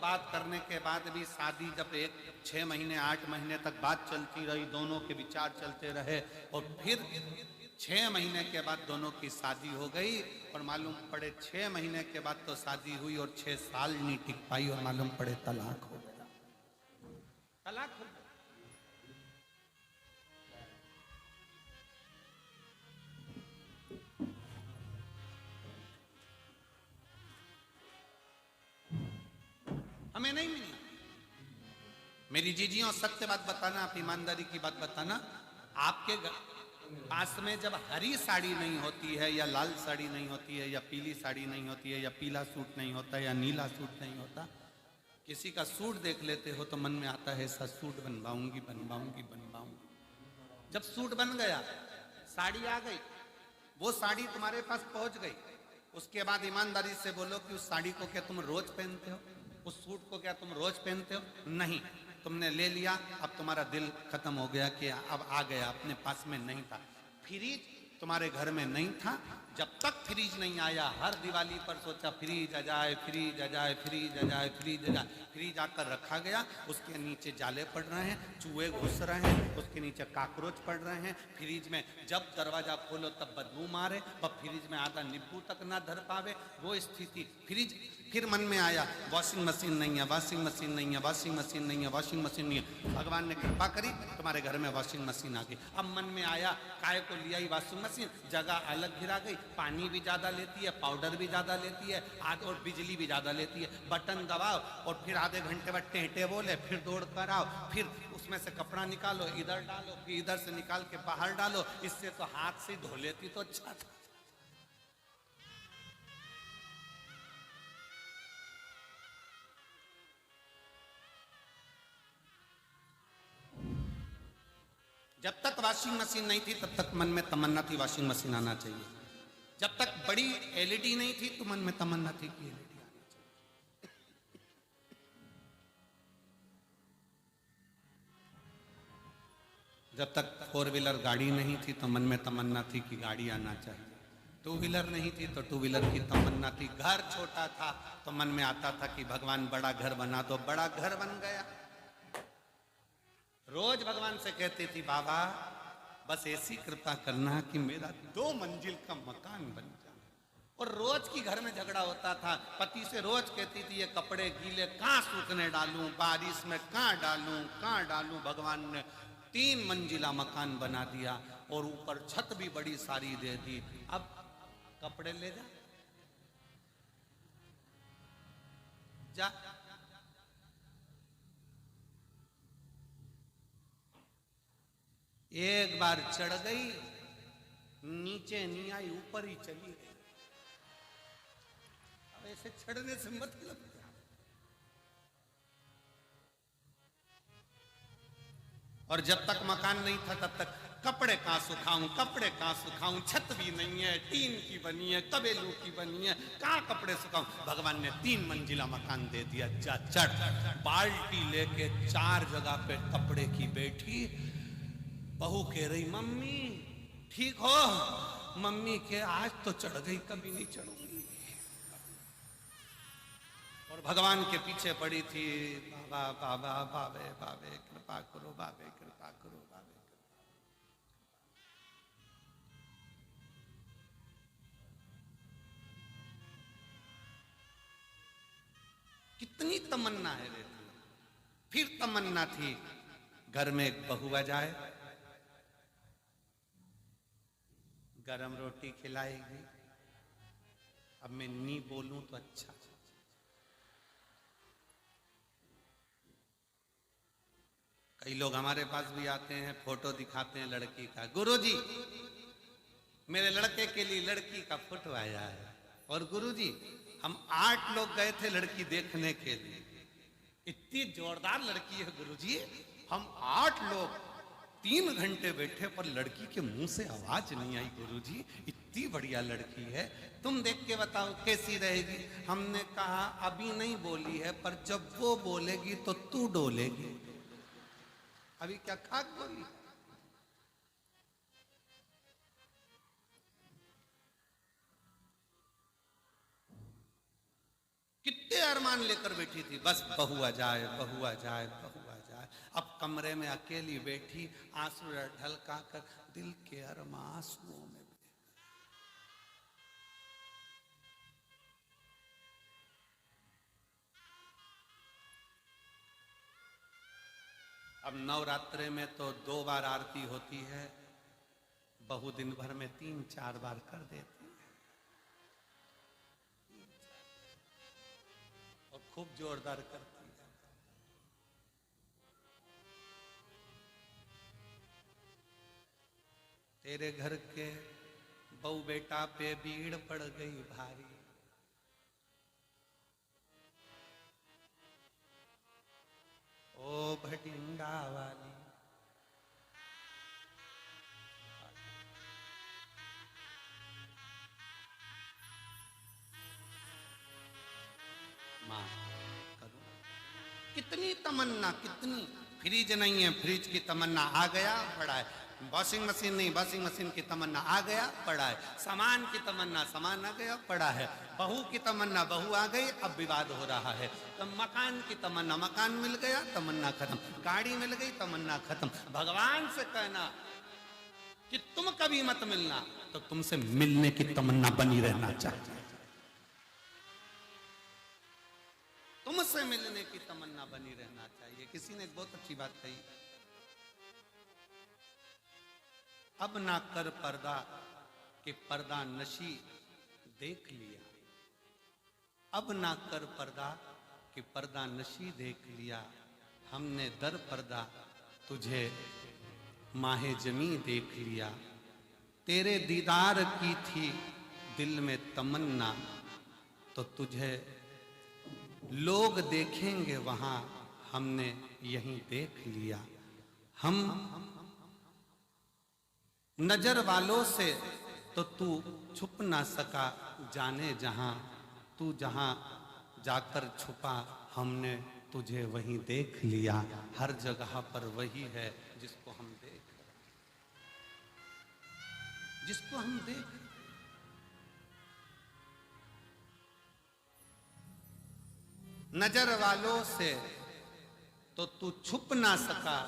बात करने के बाद भी शादी जब 6 महीने 8 महीने तक बात चलती रही, दोनों के विचार चलते रहे और फिर 6 महीने के बाद दोनों की शादी हो गई और मालूम पड़े 6 महीने के बाद तो शादी हुई और 6 साल नहीं टिक पाई और मालूम पड़े तलाक हो गया। तलाक हो गया। हमें नहीं मिली। मेरी जीजियों सत्य बात बताना, आप ईमानदारी की बात बताना, आपके पास में जब हरी साड़ी नहीं होती है या लाल साड़ी नहीं होती है या पीली साड़ी नहीं होती है या पीला सूट नहीं होता या नीला सूट नहीं होता, किसी का सूट देख लेते हो तो मन में आता है ऐसा सूट बनवाऊंगी बनवाऊंगी बनवाऊंगी। जब सूट बन गया, साड़ी आ गई, वो साड़ी तुम्हारे पास पहुंच गई, उसके बाद ईमानदारी से बोलो कि उस साड़ी को क्या तुम रोज पहनते हो, उस सूट को क्या तुम रोज पहनते हो? नहीं, तुमने ले लिया, अब तुम्हारा दिल खत्म हो गया कि अब आ गया, अपने पास में नहीं था। फ्रिज तुम्हारे घर में नहीं था, जब तक फ्रिज नहीं आया हर दिवाली पर सोचा फ्रिज आ जाए, फ्रिज आ जाए, फ्रिज आ जाए, फ्रिज आ जाए। फ्रिज आकर रखा गया, उसके नीचे जाले पड़ रहे हैं, चूहे घुस रहे हैं, उसके नीचे काकरोच पड़ रहे हैं। फ्रिज में जब दरवाजा खोलो तब बदबू मारे, तब फ्रिज में आधा नींबू तक ना धर पावे, वो स्थिति। फ्रिज फिर मन में आया वॉशिंग मशीन नहीं है, वॉशिंग मशीन नहीं है, वॉशिंग मशीन नहीं है, वॉशिंग मशीन नहीं है। भगवान ने कृपा करी, तुम्हारे घर में वॉशिंग मशीन आ गई। अब मन में आया काय को लिया ही वॉशिंग मशीन, जगह अलग गिरा गई, पानी भी ज्यादा लेती है, पाउडर भी ज्यादा लेती है, और बिजली भी ज्यादा लेती है। बटन दबाओ और फिर आधे घंटे बाद टेंटे बोले, फिर दौड़ कर आओ, फिर उसमें से कपड़ा निकालो, इधर डालो, फिर इधर से निकाल के बाहर डालो। इससे तो हाथ से धो लेती तो अच्छा था। जब तक वॉशिंग मशीन नहीं थी तब तक मन में तमन्ना थी वॉशिंग मशीन आना चाहिए। जब तक बड़ी एलईडी नहीं थी तो मन में तमन्ना थी कि एलईडी आना चाहिए। जब तक 4 व्हीलर गाड़ी नहीं थी तो मन में तमन्ना थी कि गाड़ी आना चाहिए। 2 व्हीलर नहीं थी तो 2 व्हीलर की तमन्ना थी। घर छोटा था तो मन में आता था कि भगवान बड़ा घर बना दो, बड़ा घर बन गया। रोज भगवान से कहती थी बाबा बस ऐसी कृपा करना कि मेरा 2 मंजिल का मकान बन जाए। और रोज की घर में झगड़ा होता था, पति से रोज कहती थी ये कपड़े गीले कहाँ सूखने डालूं, बारिश में कहाँ डालूं। भगवान ने 3 मंजिला मकान बना दिया और ऊपर छत भी बड़ी सारी दे दी। अब कपड़े ले जा। एक बार चढ़ गई, नीचे नहीं आई, ऊपर ही चली गई। अब ऐसे चढ़ने से मतलब क्या? और जब तक मकान नहीं था तब तक कपड़े कहां सुखाऊं, छत भी नहीं है, टीन की बनी है, कबेलू की बनी है, कहां कपड़े सुखाऊं। भगवान ने 3 मंजिला मकान दे दिया, जा चढ़। बाल्टी लेके 4 जगह पे कपड़े की बैठी। बहू कह रही मम्मी ठीक हो? मम्मी के आज तो चढ़ गई, कभी नहीं चढ़ूंगी। और भगवान के पीछे पड़ी थी, बाबा बाबा बाबे बाबे कृपा करो, बाबे कृपा करो, बाबे। कितनी तमन्ना है रे। फिर तमन्ना थी घर में एक बहू आ जाए, गरम रोटी खिलाएगी। अब मैं नहीं बोलूं तो अच्छा। कई लोग हमारे पास भी आते हैं, फोटो दिखाते हैं लड़की का, गुरुजी मेरे लड़के के लिए लड़की का फोटो आया है। और गुरुजी हम 8 लोग गए थे लड़की देखने के लिए, इतनी जोरदार लड़की है गुरुजी, हम 8 लोग 3 घंटे बैठे पर लड़की के मुंह से आवाज नहीं आई। गुरुजी इतनी बढ़िया लड़की है, तुम देख के बताओ कैसी रहेगी। हमने कहा अभी नहीं बोली है, पर जब वो बोलेगी तो तू डोलेगी। अभी क्या खाक बोली? इतने अरमान लेकर बैठी थी, बस बहू आ जाए, बहू आ जाए, बहू आ जाए। अब कमरे में अकेली बैठी, आंसू ढलका कर दिल के अरमान आंसुओं में। अब नवरात्रे में तो 2 बार आरती होती है, बहू दिन भर में 3-4 बार कर देती है और खूब जोरदार करती है। तेरे घर के बहू बेटा पे भीड़ पड़ गई भारी, ओ भटिंडा वाली। मां करूं कितनी तमन्ना, कितनी। फ्रिज नहीं है, फ्रिज की तमन्ना आ गया पड़ा है। वॉशिंग मशीन नहीं, वॉशिंग मशीन की तमन्ना आ गया पड़ा है। सामान की तमन्ना, सामान आ गया पड़ा है। बहू की तमन्ना, बहू आ गई, अब विवाद हो रहा है। तो मकान की तमन्ना, मकान मिल गया, तमन्ना खत्म। गाड़ी मिल गई, तमन्ना खत्म। भगवान से कहना कि तुम कभी मत मिलना, तो तुमसे मिलने की तमन्ना बनी रहना चाहिए। तुमसे मिलने की तमन्ना बनी रहना चाहिए। किसी ने बहुत अच्छी बात कही, अब ना कर पर्दा कि पर्दा नशी देख लिया। अब ना कर पर्दा कि पर्दा नशी देख लिया। हमने दर पर्दा तुझे माहे जमी देख लिया। तेरे दीदार की थी दिल में तमन्ना, तो तुझे लोग देखेंगे वहां, हमने यहीं देख लिया। हम नजर वालों से तो तू छुप ना सका, जाने जहां तू जहां जाकर छुपा, हमने तुझे वहीं देख लिया। हर जगह पर वही है जिसको हम देख, जिसको हम देख। नजर वालों से तो तू छुप ना सका,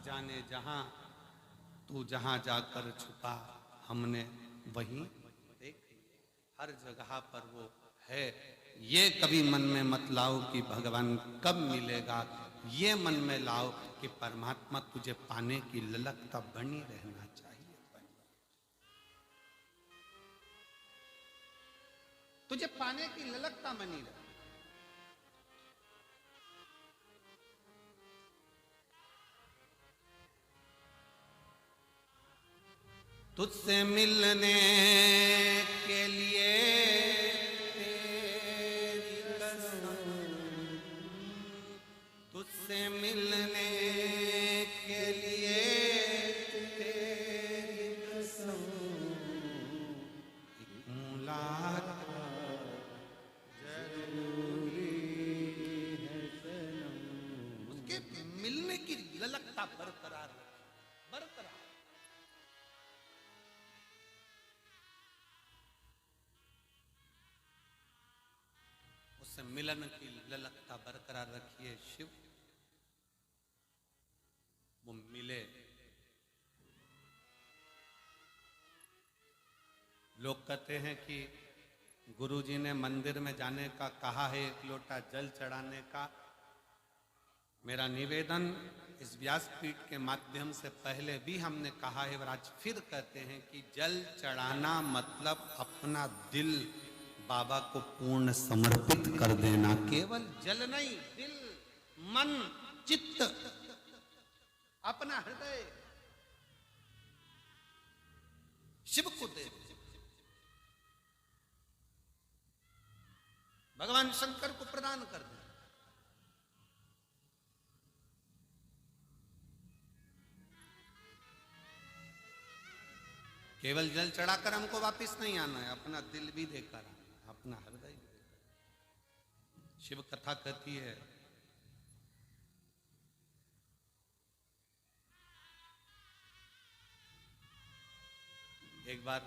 जाने जहां तू जहां जाकर छुपा, हमने वहीं देख। हर जगह पर वो है। ये कभी मन में मत लाओ कि भगवान कब मिलेगा। ये मन में लाओ कि परमात्मा तुझे पाने की ललकता बनी रहना चाहिए। तुझे पाने की ललकता बनी रहे। तुझसे मिलने के लिए तेरी कसम, तुझसे मिलने के लिए तेरी कसम, एक मुलाकात जरूरी है सनम। उसके मिलने की ललकता बरकरार बरकरार। उससे मिलन की ललकता बरकरार रखिए शिव, वो मिले। लोग कहते हैं कि गुरुजी ने मंदिर में जाने का कहा है, एक लोटा जल चढ़ाने का। मेरा निवेदन इस व्यासपीठ के माध्यम से पहले भी हमने कहा है और आज फिर कहते हैं कि जल चढ़ाना मतलब अपना दिल बाबा को पूर्ण समर्पित कर देना। केवल जल नहीं, दिल, मन, चित्त, अपना हृदय शिव को दे। भगवान शंकर को प्रदान कर दे। केवल जल चढ़ाकर हमको वापस नहीं आना है, अपना दिल भी देकर आना, अपना हृदय भी देकर। शिव कथा कहती है, एक बार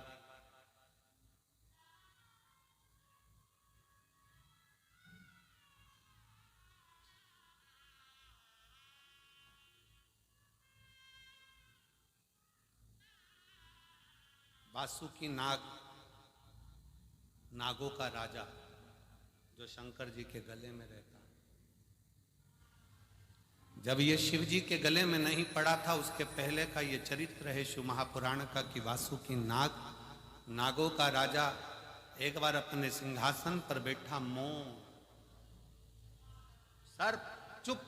वासुकी नाग, नागों का राजा, जो शंकर जी के गले में रहता। जब ये शिव जी के गले में नहीं पड़ा था, उसके पहले का ये चरित्र है शिव महापुराण का कि वासुकी नाग, नागों का राजा, एक बार अपने सिंहासन पर बैठा, मौन, सर्प चुप।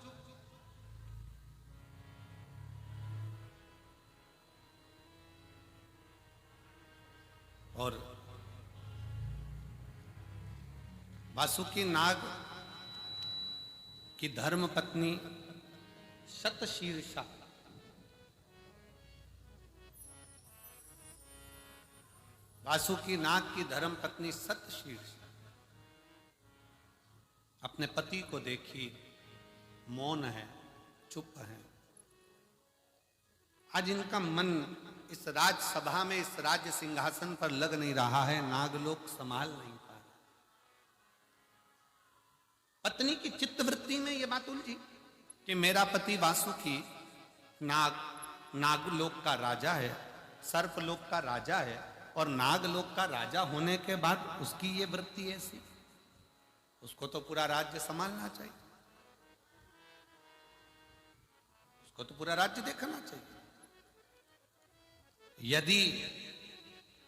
और वासुकी नाग की धर्म पत्नी शतशीर्षा, वासुकी नाग की धर्म पत्नी शतशीर्षा अपने पति को देखी, मौन है, चुप है। आज इनका मन इस राजसभा में, इस राज्य सिंहासन पर लग नहीं रहा है, नागलोक संभाल नहीं पा रहा। पत्नी की चित्तवृत्ति में यह बात उलझी कि मेरा पति वासुकी नाग, नागलोक का राजा है, सर्पलोक का राजा है, और नागलोक का राजा होने के बाद उसकी ये वृत्ति ऐसी, उसको तो पूरा राज्य संभालना चाहिए, उसको तो पूरा राज्य देखना चाहिए। यदि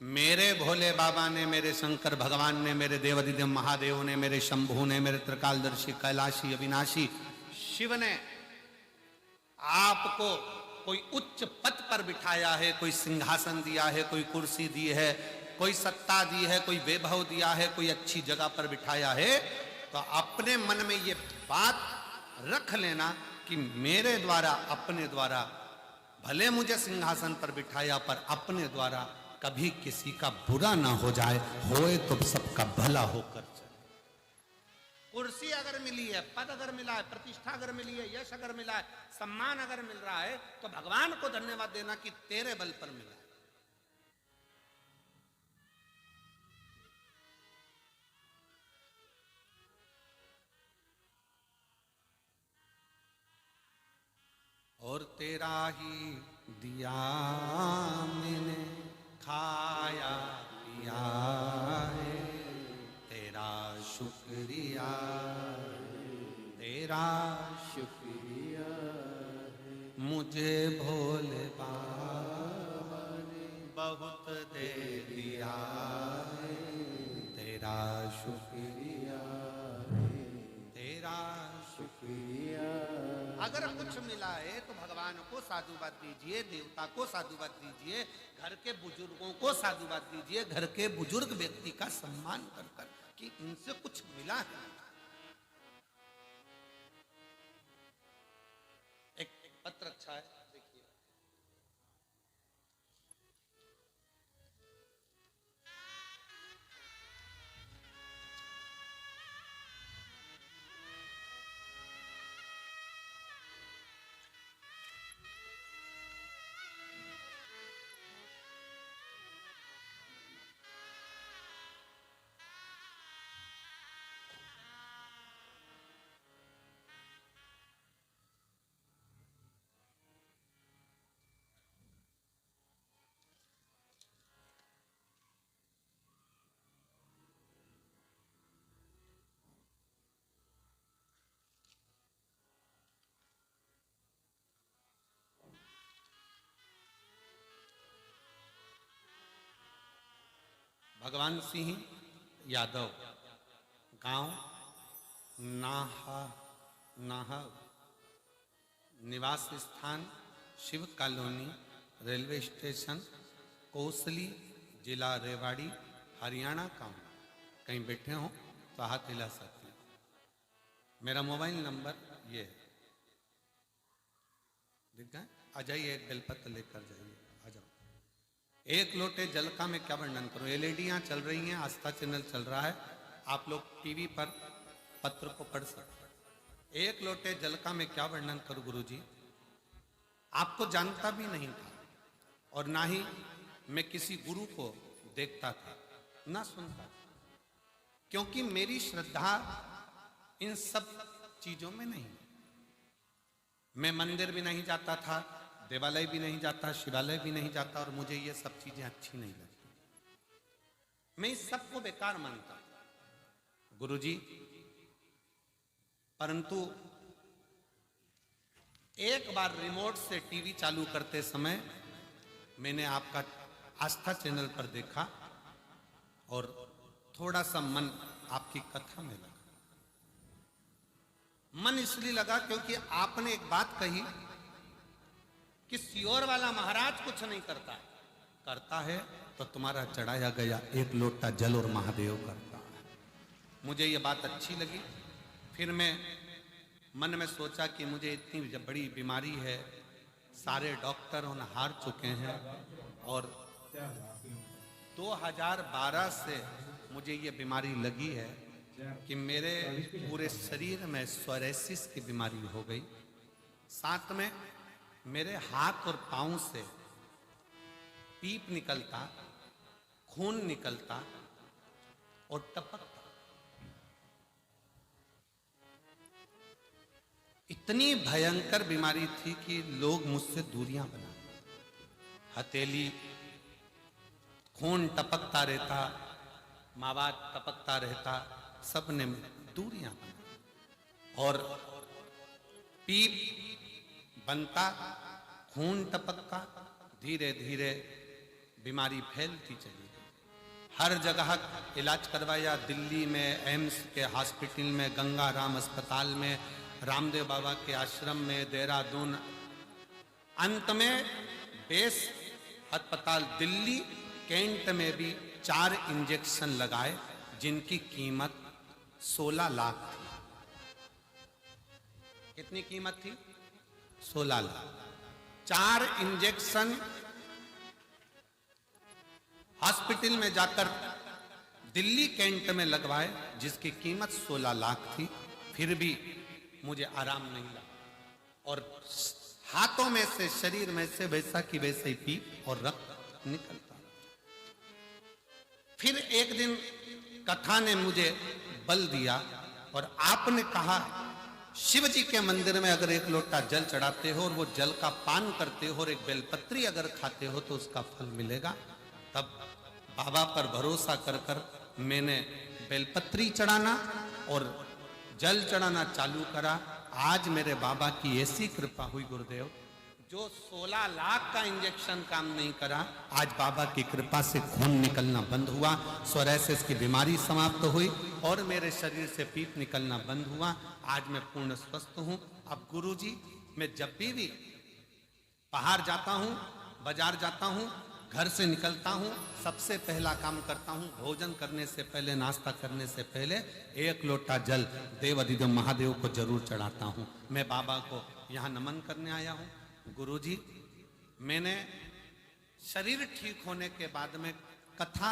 मेरे भोले बाबा ने, मेरे शंकर भगवान ने, मेरे देवाधिदेव महादेव ने, मेरे शंभू ने, मेरे त्रिकालदर्शी कैलाशी अविनाशी शिव ने आपको कोई उच्च पद पर बिठाया है, कोई सिंहासन दिया है, कोई कुर्सी दी है, कोई सत्ता दी है, कोई वैभव दिया है, कोई अच्छी जगह पर बिठाया है, तो अपने मन में ये बात रख लेना कि मेरे द्वारा, अपने द्वारा, भले मुझे सिंहासन पर बिठाया, पर अपने द्वारा कभी किसी का बुरा ना हो जाए, होए तो सबका भला होकर चले। कुर्सी अगर मिली है, पद अगर मिला है, प्रतिष्ठा अगर मिली है, यश अगर मिला है, सम्मान अगर मिल रहा है, तो भगवान को धन्यवाद देना कि तेरे बल पर मिला है। और तेरा ही दिया मैंने खाया पिया है, तेरा शुक्रिया, तेरा शुक्रिया है। मुझे भोले बाबा ने बहुत दे दिया है, तेरा शुक्रिया है, तेरा शुक्रिया। अगर कुछ मिला है तो भगवान को साधुवाद दीजिए, देवता को साधुवाद दीजिए, घर के बुजुर्गों को साधुवाद दीजिए, घर के बुजुर्ग व्यक्ति का सम्मान कर कर कि इनसे कुछ मिला है। एक पत्र अच्छा है, देखिए। भगवान सिंह यादव, गांव नाहव, निवास स्थान Shiv colony, railway station Kosli, जिला रेवाड़ी, हरियाणा का हूँ। कहीं बैठे हो तो हाथ हिला सकते हैं। मेरा मोबाइल नंबर ये है, दिख गए? आ जाइए, एक बेलपत्र लेकर जाइए, आ जाओ। एक लोटे जल का मैं क्या वर्णन करूं, एलईडियां चल रही हैं, आस्था चैनल चल रहा है, आप लोग टीवी पर पत्र को पढ़ सकते हैं। एक लोटे जल का मैं क्या वर्णन करूं गुरुजी, आपको जानता भी नहीं था और ना ही मैं किसी गुरु को देखता था, ना सुनता था, क्योंकि मेरी श्रद्धा इन सब चीजों में नहीं। मैं मंदिर भी नहीं जाता था, देवालय भी नहीं जाता, शिवालय भी नहीं जाता, और मुझे ये सब चीजें अच्छी नहीं लगती। मैं इस सबको बेकार मानता गुरुजी, परंतु एक बार रिमोट से टीवी चालू करते समय मैंने आपका आस्था चैनल पर देखा और थोड़ा सा मन आपकी कथा में लगा। मन इसलिए लगा क्योंकि आपने एक बात कही कि सियोर वाला महाराज कुछ नहीं करता है, करता है तो तुम्हारा चढ़ाया गया एक लोटा जल और महादेव करता है। मुझे ये बात अच्छी लगी। फिर मैं मन में सोचा कि मुझे इतनी बड़ी बीमारी है, सारे डॉक्टर उन हार चुके हैं और 2012 से मुझे ये बीमारी लगी है कि मेरे पूरे शरीर में सोरायसिस की बीमारी हो गई। साथ में मेरे हाथ और पांव से पीप निकलता, खून निकलता और टपकता। इतनी भयंकर बीमारी थी कि लोग मुझसे दूरियां बना, हथेली खून टपकता रहता, मावात टपकता रहता, सबने दूरियां बना और पीप बनता, खून टपकता, धीरे धीरे बीमारी फैलती चली गई। हर जगह इलाज करवाया, दिल्ली में एम्स के हॉस्पिटल में, गंगाराम अस्पताल में, रामदेव बाबा के आश्रम में, देहरादून, अंत में बेस अस्पताल दिल्ली कैंट में भी 4 इंजेक्शन लगाए जिनकी कीमत 16 लाख थी। कितनी कीमत थी? 16 लाख। 4 इंजेक्शन हॉस्पिटल में जाकर दिल्ली कैंट में लगवाए जिसकी कीमत 16 लाख थी। फिर भी मुझे आराम नहीं लगा और हाथों में से, शरीर में से वैसा की वैसे ही पीप और रक्त निकलता। फिर एक दिन कथा ने मुझे बल दिया और आपने कहा शिव जी के मंदिर में अगर एक लोटा जल चढ़ाते हो और वो जल का पान करते हो और एक बेलपत्री अगर खाते हो तो उसका फल मिलेगा। तब बाबा पर भरोसा कर कर मैंने बेलपत्री चढ़ाना और जल चढ़ाना चालू करा। आज मेरे बाबा की ऐसी कृपा हुई गुरुदेव, जो 16 लाख का इंजेक्शन काम नहीं करा, आज बाबा की कृपा से खून निकलना बंद हुआ, सोरायसिस की बीमारी समाप्त हुई और मेरे शरीर से पीप निकलना बंद हुआ। आज मैं पूर्ण स्वस्थ हूं। अब गुरुजी, मैं जब भी बाहर जाता हूं, बाजार जाता हूं, घर से निकलता हूं, सबसे पहला काम करता हूं, भोजन करने से पहले, नाश्ता करने से पहले एक लोटा जल देवाधिदेव महादेव को जरूर चढ़ाता हूं। मैं बाबा को यहाँ नमन करने आया हूं। गुरुजी, मैंने शरीर ठीक होने के बाद में कथा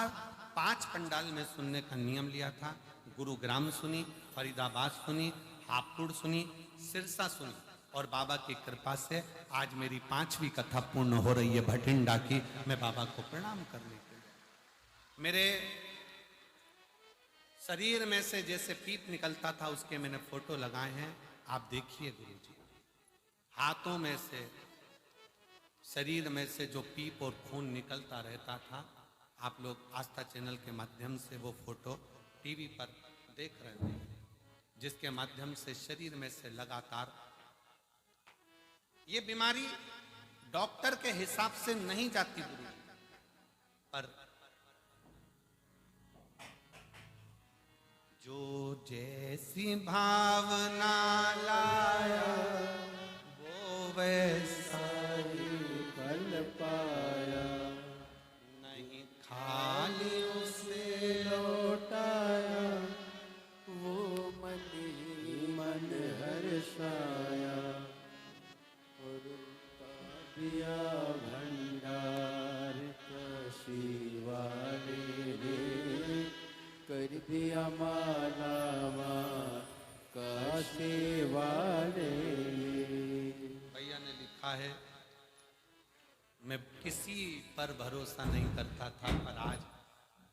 5 पंडाल में सुनने का नियम लिया था। गुरुग्राम सुनी, फरीदाबाद सुनी, हापुड़ सुनी, सिरसा सुनी और बाबा की कृपा से आज मेरी 5वीं कथा पूर्ण हो रही है भटिंडा की। मैं बाबा को प्रणाम करने के लिए, मेरे शरीर में से जैसे पीप निकलता था उसके मैंने फोटो लगाए हैं, आप देखिए गुरुजी। हाथों में से, शरीर में से जो पीप और खून निकलता रहता था, आप लोग आस्था चैनल के माध्यम से वो फोटो टीवी पर देख रहे हैं, जिसके माध्यम से शरीर में से लगातार ये बीमारी डॉक्टर के हिसाब से नहीं जाती गुरु, पर जो जैसी भावना लाया वो वैसा ही फल पाया, नहीं खाली उसे लौटाया, वो मन ही मन हर्षाया, और दिया भंडार काशी वाले ने, कर दिया मालावा काशी वाले। भैया ने लिखा है, मैं किसी पर भरोसा नहीं करता था, पर आज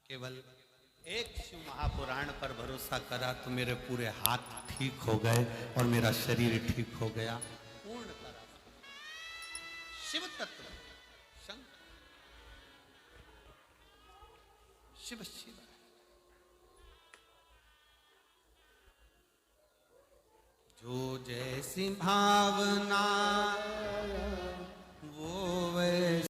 केवल एक शिव महापुराण पर भरोसा करा तो मेरे पूरे हाथ ठीक हो गए और मेरा शरीर ठीक हो गया पूर्ण तरह। शिव तत्व, शिव शिव। जो जैसी भावना